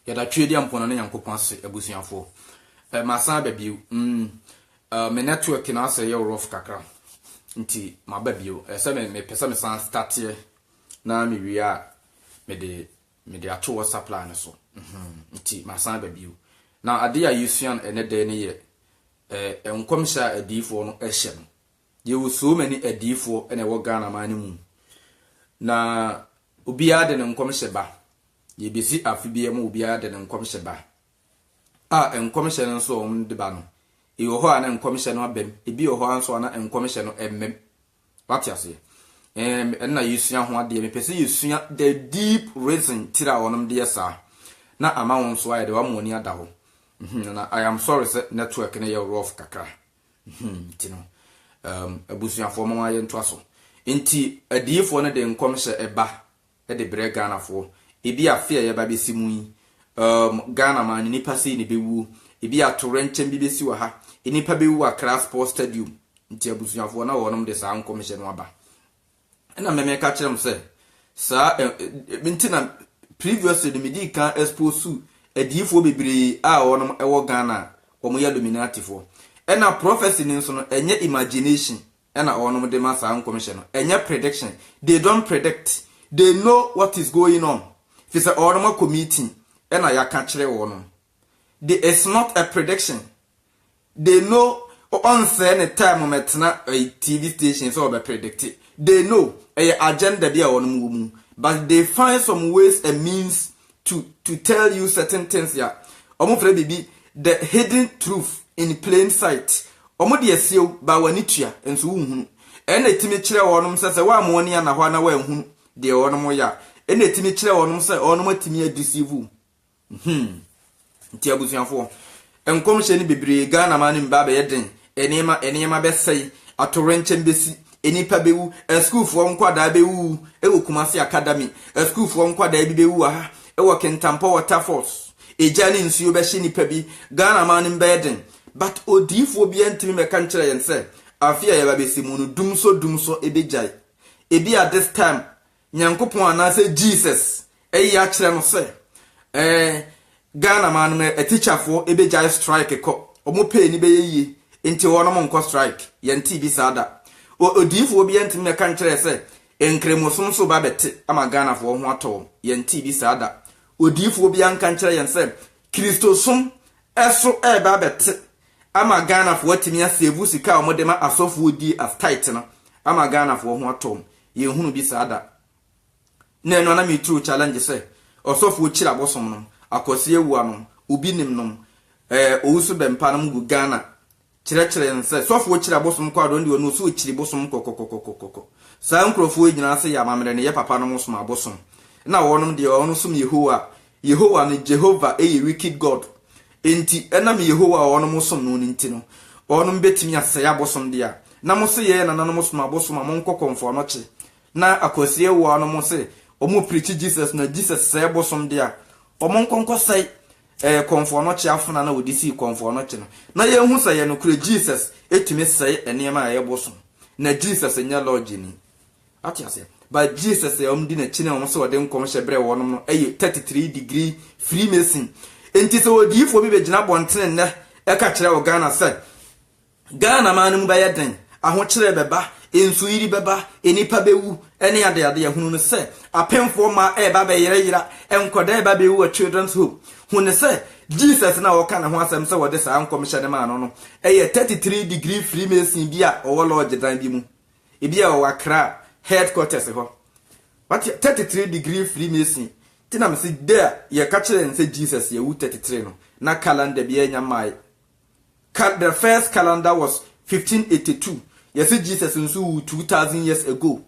Yada twedi ampona ne Nyankopon ase abusuafo. Masan babiu. Me network na ase ye rough kakra. Nti ma babiu. Se me pesa me san start here na me wi a me de ato WhatsApp line so. Nti masan babiu. Na ade ya yusuan ene de ne ye enkomsha adifo no ehye no. Ye wo so many adifo ene wo Ghana man mu. Na obiya de ne nkomhye ba. Ye besi afibie mu obiya de ne nkomhye ba. Enkomhye no so de ba no. E wo ho ana enkomhye no abem. Ebi wo ho anso ana enkomhye no emmem. What ase? Na yusuan ho ade me pese yusuan the deep reason tira wonom de yesa. Na ama won so aye de wa moni ada ho. Na I am sorry say network na ye rough kakra. Tino. Abusuafo mama ye ntwa so. Enti adiyefo no de nkomhye eba de bre Ghana fo. Ebi afia ye ba besi mu yi. Ghana man nipa sei ne bewu. Ebi atorenchem bi besi wa ha. Enipa bewu Accra Sports Stadium. Nti abusuafo na wonom de sa nkomhye no aba. Na meme ka kire m say sa binti na previously the medi kan expose adiyefo bebre a wonom ewo Ghana omo ya dominatifo. Na prophecy ni nso no enye imagination na wonom de ma sa nkomhye no enye prediction. They don't predict, they know what is going on. If it's a wonom committee na ya ka kire wonom, it's not a prediction. They know on say time metna a TV station so be predict. They know a agenda be wonom, but they find some ways and means to tell you certain things ya. Omofre bibi the hidden truth in plain sight. Omo de asiew ba wanitua enso wuhunu. Ena etimi kire wonom se wa amoni ya na ho na wa ehunu de wonom ya. Ena etimi kire wonom se wonom atimi adeceive. Nti abusuafo. Enkomhye ni bebre Ghana man mba be yeden. Enema be sei atorenchem besi. Enipa bewu school for nkwada bewu ewo Kumasi Academy. School for nkwada bi bewu ha ewo Kentampo Water Force. Ejani nsuo be hye nipa bi Ghana man mba yeden. But odifo bi antimi me kan kire yen se afia ye ba besi mu no dumso ebejai. Ebi at this time Nyankopon anase Jesus ya kire no se Ghana man me a teacher for ebejai strike ko omo pay ni be yie enti wono mo nko strike yenti bi sada odifo bi antimi me kan kire se enkremosom so ba bete ama Ghana fo ho ato yenti bi sada odifo bi an kan kire yen se Kristosom eso ba bete ama Ghana fo atimi asevu sika omodema asofo di as tight no ama Ghana fo ho atom ye hunu bi sada na eno na me true challenge say osofo chira bosom no akosi ewu ano obi nim no owusu bempa no mu Ghana kire nse sofo chira bosom kwa do ndi onu so chiri bosom kokokokokoko sa nkrofo nyina se ya mamere ne ye papa no musom abosom na wonom de onu sum Yehowa ni Jehovah wicked God. Enti enam Yehowa wonom musom no nti no wonom betimi asaya bosom dia na mo se ye na nanom musom abosom amon kokonfo no che na akosi ewu ano mo se omo preach Jesus na Jesus say bosom dia omon konko sai konfo no che afuna na odisi konfo no che no na ye hu sai no kure Jesus etimi sai enema aye bosom na Jesus enya lord ni ati ase but Jesus di na chine omo se wode nkomhye bre wonom no 33 degree Freemason. Enti so odifo bi begina bonten ne ka kire o Ghana say Ghana man mu bayeden aho kire beba ensu yiri beba enipa bewu ene ade hunu no say apemfo ma ba be yira enkoda ba bewu a children's home hunu say Jesus na wo kana ho asem say wode sa ankomhye ne man no 33 degree Freemason bi a o lodge dan bi mu e bi a o Accra headquarters ho what 33 degree Freemason. Tina mesi there ye kachere nse Jesus ye 33 no na calendar bi enya mai. The first calendar was 1582. Yes, Jesus nso 2000 years ago.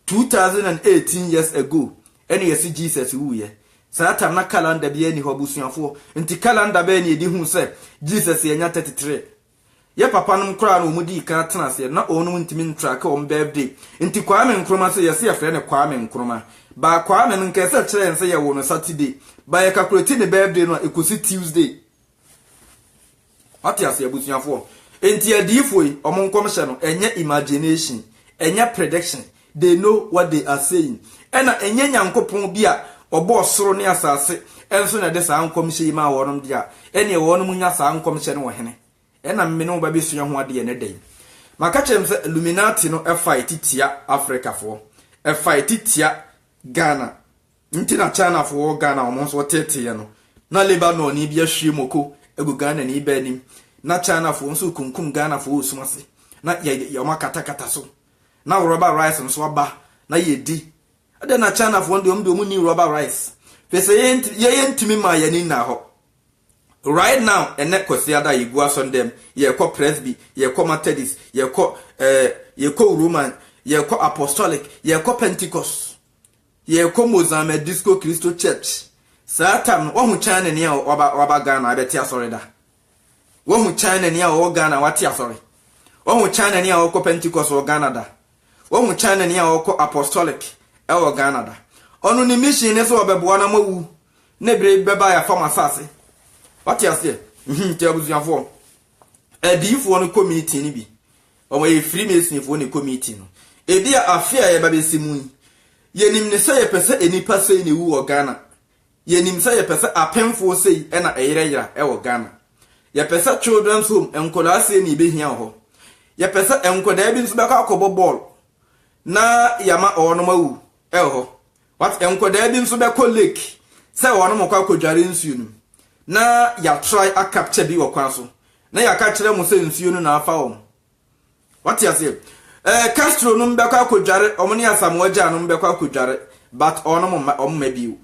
2018 years ago. Any yes Jesus wu ye. Sa time na calendar bi eni hobusuafo. Nti calendar be ni edi hu se Jesus ye nya 33. Ye papa no kra no mudi kan tena se na onu ntimi ntraka on birthday. Nti Kwame Nkrumah se yes ye frɛ ne Kwame Nkrumah. Ba Kwame nkese kire nse ye wo no Saturday. Ba ye calculate ne birthday no ekosi Tuesday. Ati ase abusuafo. Enti adifo yi omon nkomhye no enye imagination, enye prediction. They know what they are saying. Ena enye Nyankopon bi a obo soro ne asase enso na de saa nkomhye yi ma wonom dia ene wonom nya saa nkomhye ne wo hene ena mmene wo ba besua ho ade ne den maka chem se Illuminati no fight tia Africa fo fight tia Ghana ntina China fo Ghana omo so tete ye no na Lebanon ni bia hwie moko egu Ghana ni ba nim na China fo nso kunkum Ghana fo osumase na ye makata so na rubber rice nso aba na ye di ade na China fo ndo mu ni rubber rice pese ye ntimi ma ye ni na ho right now ene kwesi ada yigu asondem ye ko presby ye ko methodist ye ko roman ye ko apostolic ye ko pentecost ye ko Mozambique disco Christo church satan wo hu China ne oba Ghana abeti asore da wo hu China ne o Ghana wati asore wo hu China ne o ko pentecost o Ghana da wo hu China ne o ko apostolic e o Ghana da onu ni mission ne so obeboa na mawu ne bre beba ya fama sase what you say tell buziafo edifo no community ni bi omo ye Freemason fo ne community no edi afia ye ba besimu yenim ne se ye pese enipa se ne wu o Ghana yenim se ye pese apemfo sei e na eyireyira e wo Ghana ye pese children's home enkola se ne behia ho ye pese enkoda bi nso beka akobo ball na yama ono mawu e ho what enkoda bi nso beka lake se ono mo kwa akodware nsuo no na ya try a capture bi wakwan so na ya ka kire mo se nsuo no na afa wo what you say Castro no mbekwa akodware omne asamo agya no mbekwa akodware but ono mo mabiu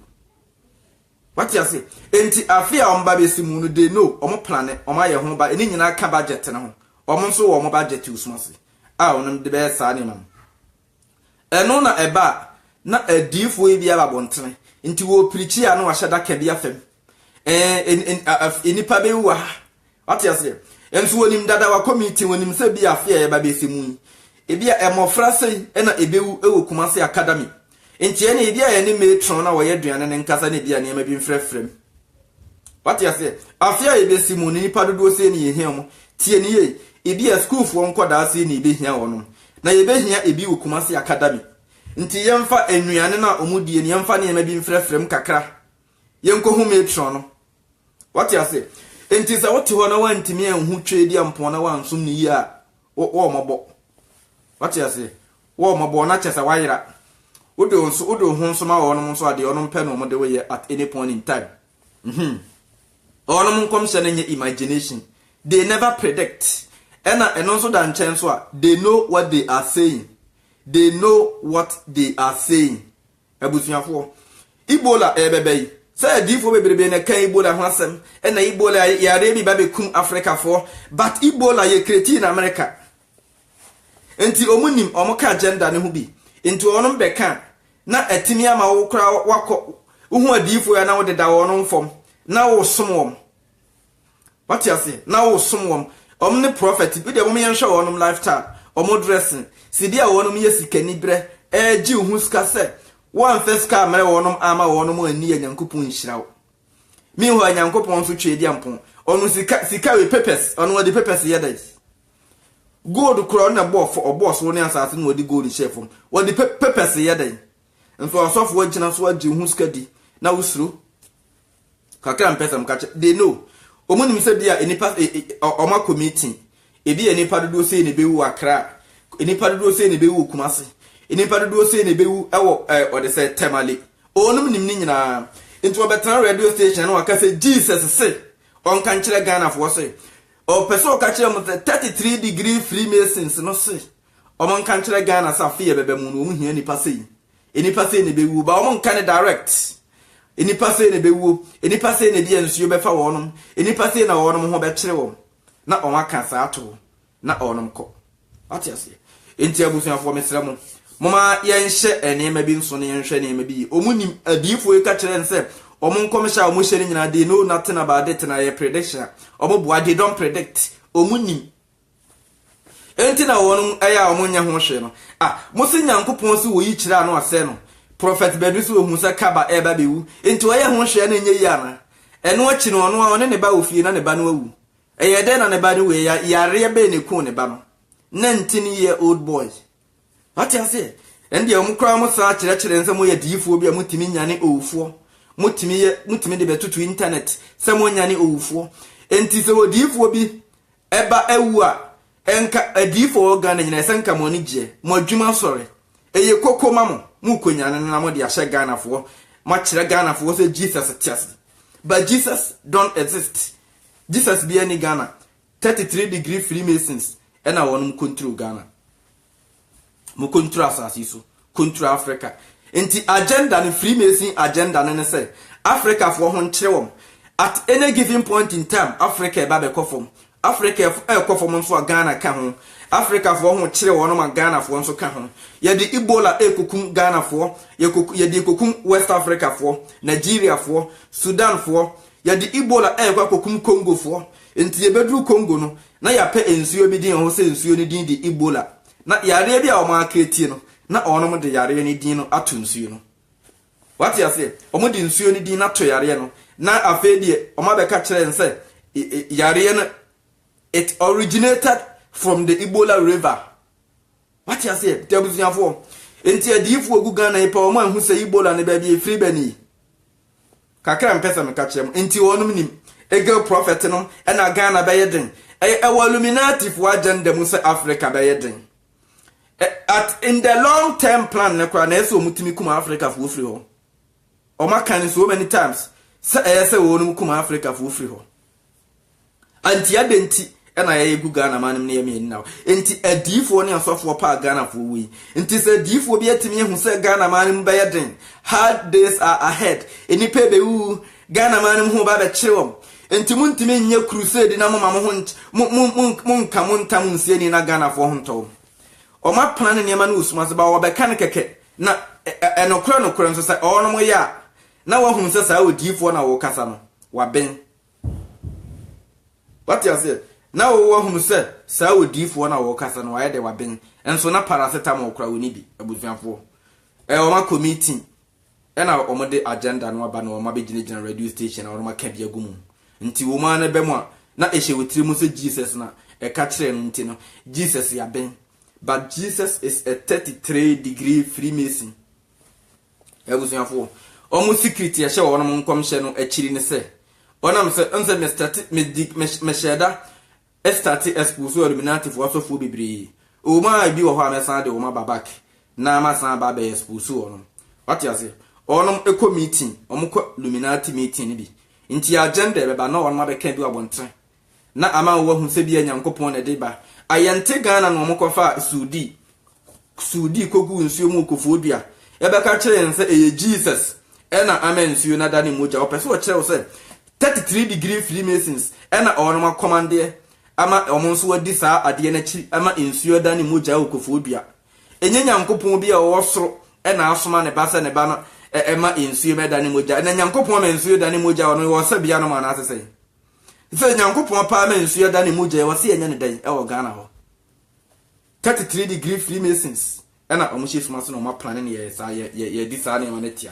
what you say enti afia omba besimu no they know omo plan omo aye ho ba eni nyina ka budget ne ho omo nso wo mo budget usumase a onom de be sa ne mam eno na eba na adifo e bia babontere enti wo preach ya no wa hyeda ka bia fam enipa be wa what you say enso wonim dada wa committee wonim se bia afia ye ba besimu e bia emofra sei na ebewu ewo Kumasi Academy enti ene bia ye ne matron na wo ye duane ne nkasa ne bia ne ma bi mfrefrem what you say afia ye besimu ni nipa dodo se ne ye hiam tie ne ye e bia school fo nkoda se ne be hia wonom na ye be hia ebi wo Kumasi Academy nti yemfa enuane na omudie ne yemfa ne ma bi mfrefrem kakra yenko hu matron no what you say enti sa wote ho na wantimi enhu twedi ampon na wansum ne yi a wo mobo what you say wo mobo na chesa wayira odo hu nsoma wonom nso ade onom pe no mo de we at any point in time onom nkom se nye imagination they never predict eno nso dan chen so a they know what they are saying abusuafo Ebola ebebei say difo bebrebe na kan Ebola ho asem na Ebola yare bi ba bekum Africa for but Ebola ye create in America enti omunim omoka agenda ne ho bi enti onom beka na atimi ama wo kra wako uhu adifo ya na wo deda wonom fom na wo som wom what you say na wo som wom omne prophet bi de wo me nhwe wonom lifestyle omo dressing sidi a wonom ye sikani bre ji hu ska se one first car mere wonom ama wonom ani Nyankopon nhirawo mi ho Nyankopon so twedi ampon onu sika we papers onu wodi papers yedai gold crown na boss woni asase no wodi gold chef wodi papers yedai nso asofo agina so agi hu ska di na usuro kakra mpesa mkache they know omunim se dia enipa oma committee ebi enipa dodo se ne bewu Accra enipa dodo se ne bewu Kumasi enipa dodo se ne bewu ewo ode se Temale onum nim ni nyina into obetan radio station na waka se Jesus se on kan kire Ghana fo se o peso ka kire mo 33 degree Freemasons no se o mon kan kire Ghana sa fe bebe mu no mu hia enipa se ne bewu ba o mon kan direct enipa se ne bewu enipa se ne bia nsuo befa wonom enipa se na wonom ho be kire wo na o maka sa ato na onom ko atiase enti abusuafo mesramo moma yenhye enema bi nso ne yenhwe enema bi omunim adifo e ka kire nse omon komsha omo hye nyina de no nothing about it na ye prediction omo boa they don't predict omunim enti na wonom eya omonya ho hwe no musi Nyankopon se wo yi kire ano ase no prophet bedus wo hu se kaba eba bewu enti oye ho hwe na nye yi ana eno achi no ono one ne ba ofie na ne ba no awu eye de na ne ba no we ya yare be ne ku ne ba no 19-year-old boy what you say and the omukra such lecture and some way a deefo be a mutiminiani O4. Mutimi de betu to internet, someone yani O4. And tis a deefo be eba ewa, enka a deefo organ and a sanka monije, more juma sorry. A ye coco mammo, Mukunyan and Namodi Asha Ghana for much Ghana for was a Jesus at chest. But Jesus don't exist. Jesus be any Ghana. 33-degree Freemasons. And I want Mukuntru Ghana. Mukuntru Asasisu. Kuntru Africa. Inti agenda ni Freemason agenda nene say. Africa for one chewum. At any given point in time, Africa babe kofom. Africa kofom for Ghana kahon. Africa for one chewum Ghana for one so kahon. Yedi Ebola kukum Ghana for. Yedi kukum West Africa for. Nigeria for. Sudan for. Yedi Ebola kukum Congo for. Inti yebedru Congo no. Na ya pe ensuo bi din ho se ensuo ni din di Ebola. Na yare bia o ma kreti no. Na onom de yare ni din no ato nsuo no. What you say? Omo de nsuo ni din na to yare no. Na afa die o ma be ka kire nse yare no it originated from the Ebola river. What you say? Tebuziafo. Enti adifo ogu Ghana ipa o ma hu se Ebola ne ba bi free bani. Kakra mpesa me ka kire enti onom nim ege prophet no e na Ghana ba yeden. E Illuminati for agenda mu se Africa ba yeden. At in the long term plan na kwa na eso mutimi kuma Africa for free ho. O ma kan so many times say wo no kuma Africa for free ho. Anti adenti e na ye gu Ghana manim na ye me now. Enti adifo ne asofo pa Ghana for wi. Enti se adifo bi atimi hu se Ghana manim ba yeden. Hard days are ahead. Eni pe be wu Ghana manim hu ba be chewom. Enti muntimi nye crusade na mo mun kamuntam nsie ni na Ghana for hunto. O ma plan ne ma na usuma se ba wo be kan keke na enokra nso se o no mo ya na wo hu se sa odifo na wo kasa no wa ben. What you say? Na wo hu se sa odifo na wo kasa no wa ye de wa ben. Enso na paracetamol kra woni bi abuzuafo. O ma committee e na o mo de agenda no aba na o ma be gine radio station na o ma ka bia gumu. Nti wo ma na be mo na ehye wetiri mu se Jesus na e ka kire no nti no Jesus ya ben. But Jesus is a 33-degree Freemason. Ebusuafo omo secret ya hye wo no nkomhye no akiri ne se onam se nse me sheda start expose Illuminati for so fu bibiri o ma bi wo ho amesan de wo ma babak na ma san ba be expose wo. What you say? Onom eco meeting omo ko Illuminati meeting bi nti agenda be ba na wo ma be kan bi abontre na ama wo hu se bi anyankopon na de ba ayante Ghana no omokofa Sudi kogu nsuo mu kofodua e be ka kire nse eye Jesus e na amen nsuo na dane moja opese o kire o se 33-degree Freemasons e na onoma commande ama omonso wadi saa ade na chi ama nsuo dane moja kofodua enye nyankopon bi a wo soro e na asoma ne ba se ne ba no e ma nsuo me dane moja na nyankopon ma nsuo dane moja no wo se bia no ma na asese se nyankopon pa ma nsuo dane moja wo se enya ne dan e wo Ghana ho 33-degree Freemasons and I almost use master no more planning yes ye designing on it.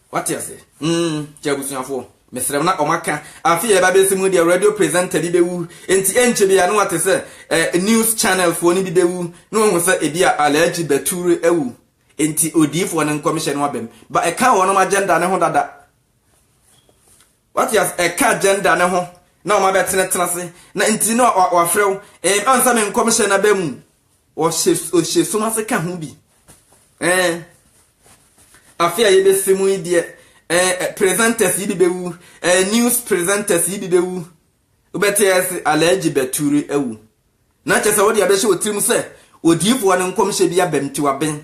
What you say? Jabusiafo. Mr. Na Omaka, I feel about some media radio presenter Bibewu, and the NGB I know what to say a news channel for Nibibewu, no one was a dear allergic beturu ewu, and the OD for an commission wabem, but I can't on my agenda and that. What yes a car agenda and home. Na ma beti na tenase na nti no wa frew ansa me commission na bemu o she so ma se ka hu bi afia ye be semu ide presenters yi bewu news presenters yi bewu obeti yes allergy beturu ewu na chese wo de abehye otirim se odifo ne commission bi abemti wa ben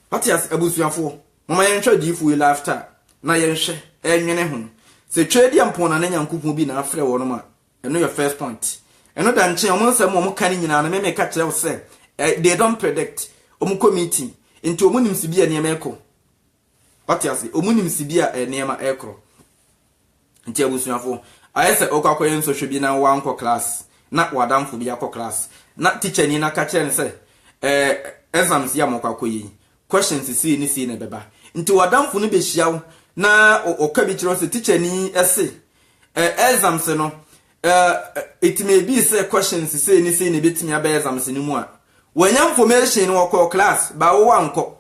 patias abusuafo mama yenhwe odifo yi laughter na yenhwe enwene hu se trade yampona na nyankopon bi na afre wo no ma eno your first point eno da nche omo nsem omo kan nyina na me ka kire wo se they don't predict omo committee into omo nim sibia ne emeko what you say omo nim sibia ne ekro nti abusuafo ayese okwakoye nso hwe bi na wa nko class na wadamfo bi akọ class na teacher ni na ka kire ne se exams ya mokwakoye questions si ne beba nti wadamfo no be hyiawo na okabi kiro se teacher ni ese exams no it may be say questions say ni betimi aba exams ni mu a when young formation or call class by one co.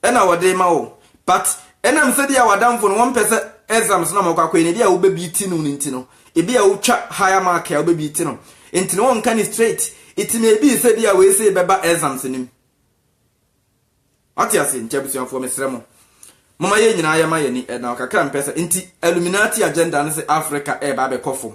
And our day mao. But and I'm said ya down for 1% exams no more queen, idea will be tino nintino. It be a ucha higher mark, I'll be tino. Into one can straight, it may be said ya we say baba exams in him. What you saying, Jebus for Miss Remo? Mama ye nyina ya mayani e na okaka mpesa nti Illuminati agenda na say Africa e ba be kofo.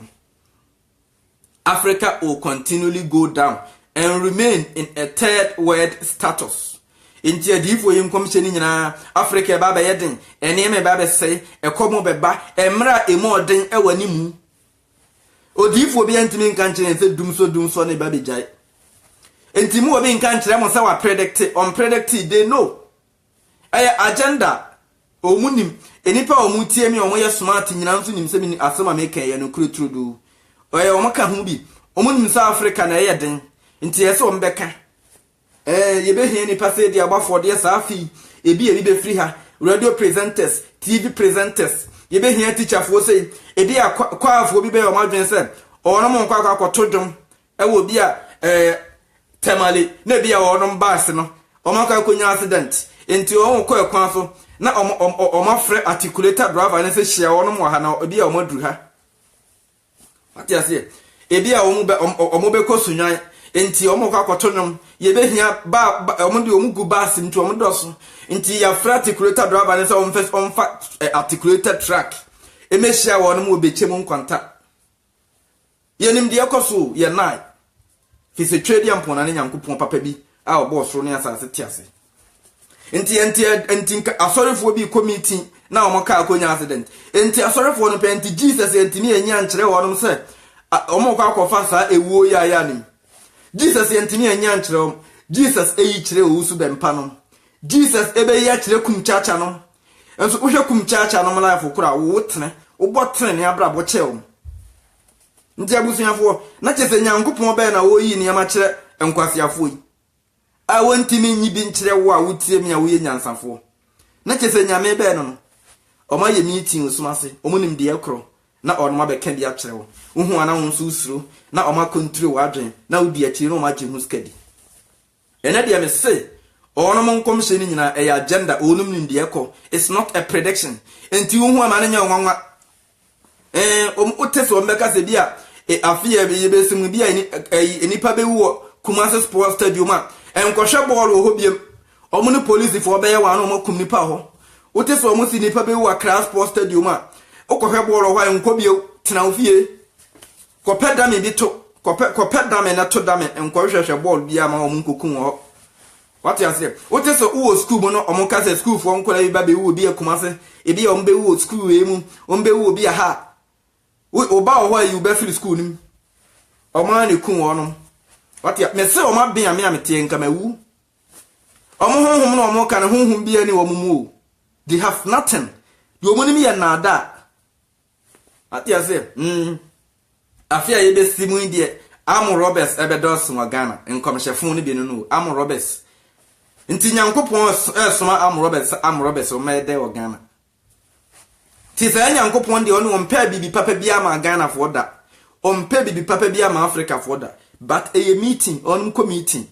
Africa will continually go down and remain in a third world status. Nti adifo yim commission nyina Africa e ba be yeden ene me ba be say e komo be ba emra emo den e wani mu. Odifo bi antimi nka nkyere say dum so ne ba be jai. Nti mu obi nka nkyere mo say wa predict on predict they know. Agenda omunim enipa omutie mi omoye smart nyina nso nim se mi asema meka ye no krutrudu oye omaka hu bi omunim sa Africa na ye den nti ye se ombeka ye be hia nipa se dia gbafo de sa afi ebi be free ha radio presenters TV presenters ye be hia teacher fo se ebi akwaafo bi be o madwen se ono mo nkwa akotodom wo bi a temale na bi a ono bass no omaka konya accident nti o ko ekwan so na omafre articulator driver na se hia wono mo ha na obi a omaduru ha ati ase ebi a omo be kosunwan nti omo kwa kotonom ye be hia ba omo de omugu bus nti omo doso nti ya fra articulator driver na se omfa articulator track e me hia wono mo be chem nkwanta ye nim de ekoso ye nai fi se trade ampona na nyankopon papa bi a obo soro ne asase ti ase Enti asorefo bi committee na omoka akonya accident. Enti asorefo no penti Jesus enti ni enya nkyere wonom se omoka akofa sa ewuo ya nim. Jesus enti ni enya nkyere Jesus eyi kyere osu bempa no. Jesus ebe ya kyere kumchacha no. Enso wohwe kumchacha no life kura wo tene, wo botene ne abrabo chew. Nti abusuafo na kyese nyankopon be na wo yi ne ma kyere enkwasiafo yi. I want to mean you been to wa wutie me a we nyansafo na chese nyame be no o ma ye meeting usumase o munim de ekro na o no ma be ka dia kyerɛ wo hu ana wo usuro na o ma control wadwen na wo di akyi no ma gye hu skadi ene de me say o no mon commission nyina e agenda o num nim de ekɔ it's not a prediction enti wo hu ama na nya nwanwa o tese o mbeka se bia afia be yebesim bia enipa be wo Kumasi Sports Stadium enkwahwe ball wo hobiem omo ne police fo be ye wa no mo kum nipa ho wote so omo si nipa be wa Crown Sports Stadium okwahwe ball ho enkobie tena ofie ko pedame bi to ko pedame na to dame enkwahwe ball bia ma omo nkokun ho what you say wote so wo school mo no omo ka say school fo nkola bi ba be wo bi Kumasi e bi omo be wo school e mu omo be wo bi ha wo ba ho ayi be free school nim omo na kun wo no what ya me se o ma bia me amete nka mawu omo honhom na omo ka ne honhom bia ni omo mu they have nothing you omo ni me na da what ya say afia ye be simu inde Am Roberts ebe dos wa Ghana nkomhyefo ni bi no Am Roberts nti nyankopon esoma Am Roberts o me de o Ghana ti sa nyankopon de ono mpa bibi papa bia ma Ghana fo da o mpa bibi papa bia ma Africa fo da. But a meeting, on committee.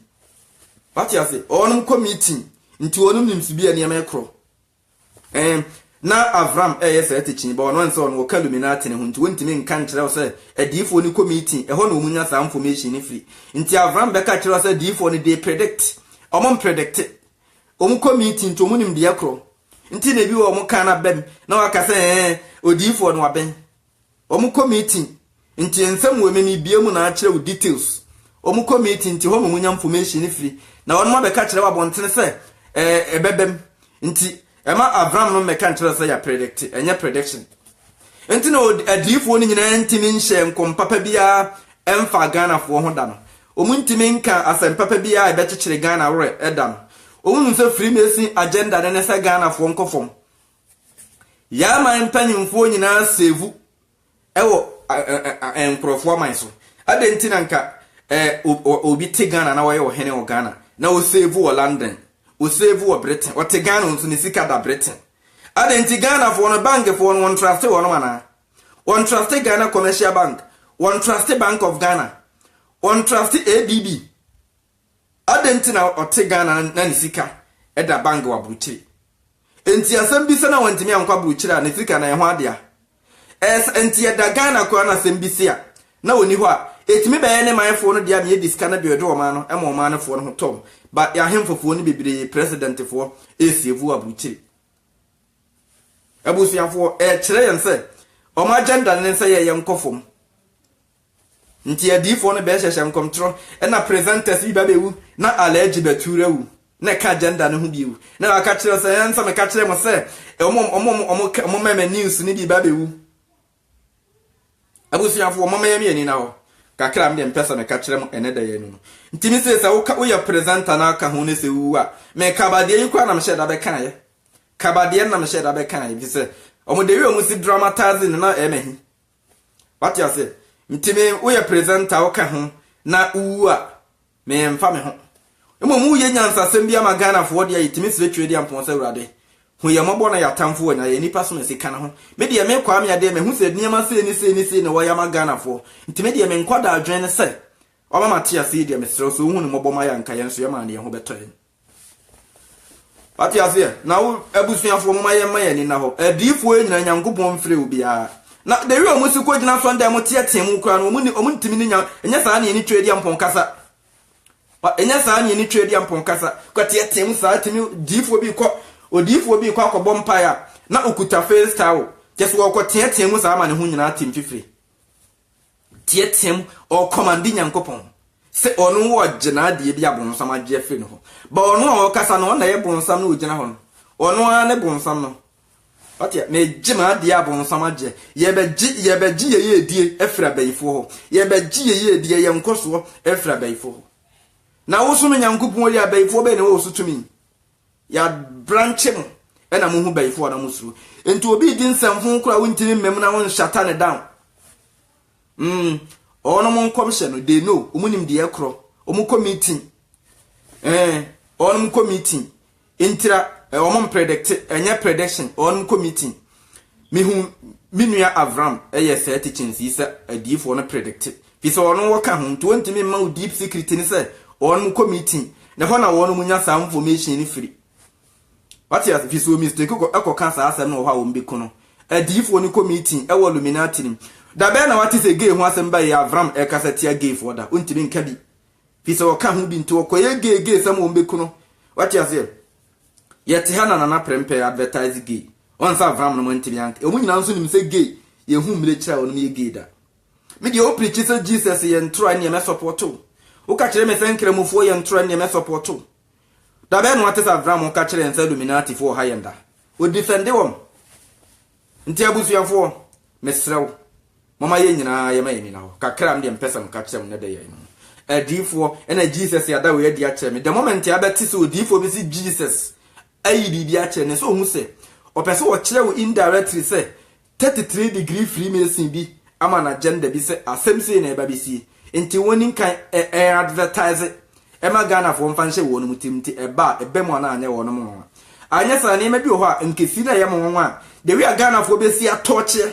What you say? On committee. Into one names be a near macro. Now Avram yes teaching, but one son will Illuminati and 20 men can't say a deep one committee, a whole woman has information free. Into Avram Becca said deep one they predict. Omon predicted. Committee to moon diacro. Until they view Omokana Ben. Now I can say, o deep one waben. Committee. Nti ensem we memi biemu na akere details omu committee nti ho munya information free na won ma be ka kire wabontene se ebebem nti ema Abraham no me ka kire se ya predict enye prediction nti no adifo ni nyina ntimi nhye nkom papa bia emfa Ghana fo ho da no omu ntimi nka asem papa bia e be kire Ghana wore eda no omu nse Freemason agenda ne se Ghana fo nkofom ya man panyimfo nyina sevu ewo enkrofo amanso adentina nka obi te Ghana na waye ohene o Ghana na o save o London o save o Britain o te Ghana nso ne sika da Britain adenti Ghana for no bank for no one trust one mana one trust Ghana commercial bank one trust Bank of Ghana one trust ABB adentina otegana na nisika eda bank wa bruchiri enti asem bi se na wantimi ankwa bruchiri a nisika na ye ho ade a enti eda Ghana kwa na asem bi se a na woni ho a etimi be ne manfo no dia me diska na bi odo ma no ema ma no fo no tom ba ya hemfofo ni bibire president fo esievu abruchiri abusiafo kire yen se o ma agenda ne se ye nkofom nti adifo no be hyehye nkomtro na presenters bi ba bewu na alaji batura wu na ka agenda ne ho biwu na aka kire se yan me ka kire mo se omo meme news ni bi ba bewu abusiafo omo meme ni na ho kakra me mpesa me ka kire mo eneda ye no nti mi se wo ya presenter na aka ho ne se wu a me kabade yi kwa na me sheda be kan ye kabade na me sheda be kan ye bi se omo dewi omo si dramatizing na emehi what you say ntime wo ya presenter wo ka ho na wu a me mfa me ho mu ye nyansa sem bia magana fo de yitimi se twedi ampon se urade hu ye mobo na yatamfo na ye nipa so me sika na ho me de me kwa me ade me hu se niam se ni ne wo ya magana fo ntime de me nkwada adwen ne se o ma matia se de me sere so hu ne mobo ma ya nka ye nso ye ma ne ye ho betoye Pati ase na wo abusuafo mo ma ye ni na ho adifo enyina nyankopon mfre obi a na de wi omusi ko gina so nda mo tie mu kura no omu ntimi ni nya enya saa ne ni twedi ampon kasa enya saa ne ni twedi ampon kasa ko tie mu saa timi difo bi ko odifo bi ko akobọ mpa ya na okuta face towel just wo ko tie mu saa ma ne hu nyina tim fifiri tie mu o commandi nyankopon se onu wo gina de bi abonsam agye fe no ho ba onu o kasa no na ye bonsam no gina ho no onu a ne bonsam no otia me gima de abonsam agye ye be gi ye edie efra bayifo ho ye be gi ye edie ye nkoso efra bayifo ho na wo so nyankopon oli abayifo be ne wo so tumi ya branche mo e na mo hu bayifo na mo suru enti obi di nsamfo kura wontini mem na won shata ne down ono mon commission no they know omunim de ekro omu committee ono mu committee intira omon predict enya prediction ono committee mihu minua Avram eye se teaching isa adifo no predict fi so ono wo ka hu 20 min ma deep secret ni se ono mu committee na ho na ono mu nya some information ni free what ya fi so mistake ko ekoka sa asem no ho a wo mbeko no adifo no committee e wo illuminati ni da be na wati se gay ho asem ba ya Avram e kasa tia gay for da untimi nka bi fi so ka hu bi nto ko ye gay sam wo mbeko no what ya say yet hana na prempe advertise gay on sa Avram no ntimi anka o mu nyina nso nim se gay ye hu mire kira won ye gay da me de o preach se Jesus ye ntro ani me support o ka kire me se nkramofo ye ntro ani me support da be no wati sa Avram o ka kire nsa Illuminati fo ha yenda o defend wom nti abusuafo mesrew mama ye nyina ye ma ye ni na ho kakra am de mpesa m ka kire m na de ye no adifo ena Jesus ya da we di a kire me the moment ya beti so adifo bi si Jesus ayi bibi a kire ne so hu se o pese o kire wo indirectly se 33 degree Freemason bi ama na agenda bi se asem se na e ba bi si enti woni kan advertise e ma Ghana fo mfa nhye wo no mutimti e ba e be mo na anya wo no mo anya sa ne ma bi ho a nkesi na ye mo nwa a de wi Ghana fo be si atoche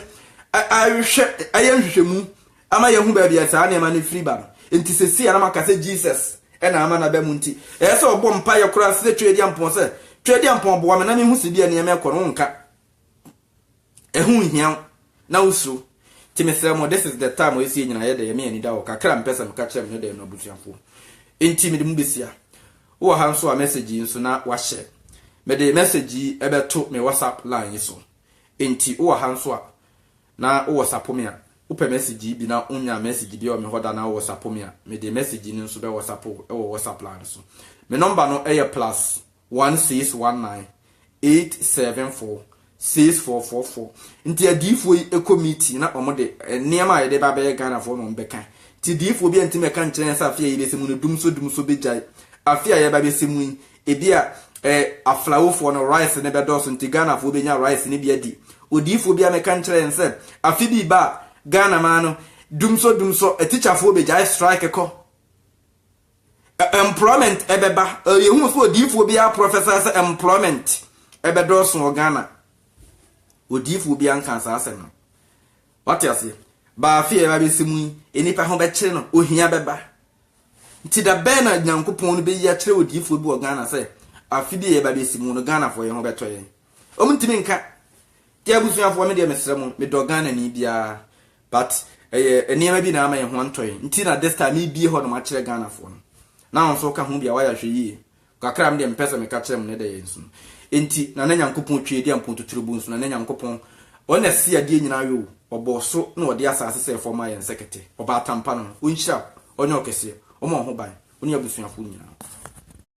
ayehwehwemu ama yehu ba bia saa ne ma ne free ba enti se si ana maka se Jesus e na ama na ba mu nti e se obo mpa ye kura se twedi ampon se twedi ampon bo wa me na me hu se bia ne me ko no nka ehu hian na usu ti me se mo this is the time we see nyina ye de me ani da wo kakra mpesa me ka kire me de no busuafo enti me de mu besia wo ha nso a message nso na wa share me de message e beto me WhatsApp line so enti wo ha nso a na wo WhatsApp me a upe message bi na unya message bi o me hoda na wo WhatsApp me a me de message ni nso be WhatsApp e wo WhatsApp line so me number no e plus 1619 874 6444 nti adifo e committee na omode niam a de ba be Ghana fo no mbeka ti difo bi anti me kan kire sa afia yi besemu no dumso bejai afia ye ba besemu e bia aflawo fo no rice ne be doso nti Ghana fo be nya rice ne bia di odifo bia me kan kire nse afi bi ba Ghana ma no dumso teacher fo bejai strike ko employment ebeba ye hu fo odifo bia professor employment ebe doso Ghana odifo bia nkan sa asem no what you say ba afia ba besimu enipa ho be kire no ohia beba nti da bɛn na nyankopɔn no bɛyi akyerɛ odiifo bi wɔ Ghana sɛ afidi yɛ ba bɛsi mu no Ghana fo yɛ ho bɛtɔ yɛn ntimi nka ti abusuafo me de mesrɛ mu me dɔ Ghana ni bia but nneɛma bi na ama yɛn ho ntɔe nti na this time me bie hɔ no ma kyerɛ Ghana fo no na on so ka ho bia wa yɛ hwɛ yie kakra me de mpɛsɛ me ka kyerɛ mu ne de yɛn nso enti na nyankopɔn twie di ampon tuturubu nso na nyankopɔn ona si ade nyina yo ɔbɔ so na ɔde asase sɛ fɔma yɛn sekete ɔba atampa no onhyira onye okese ɔmo ho ban onye abusuafo nyina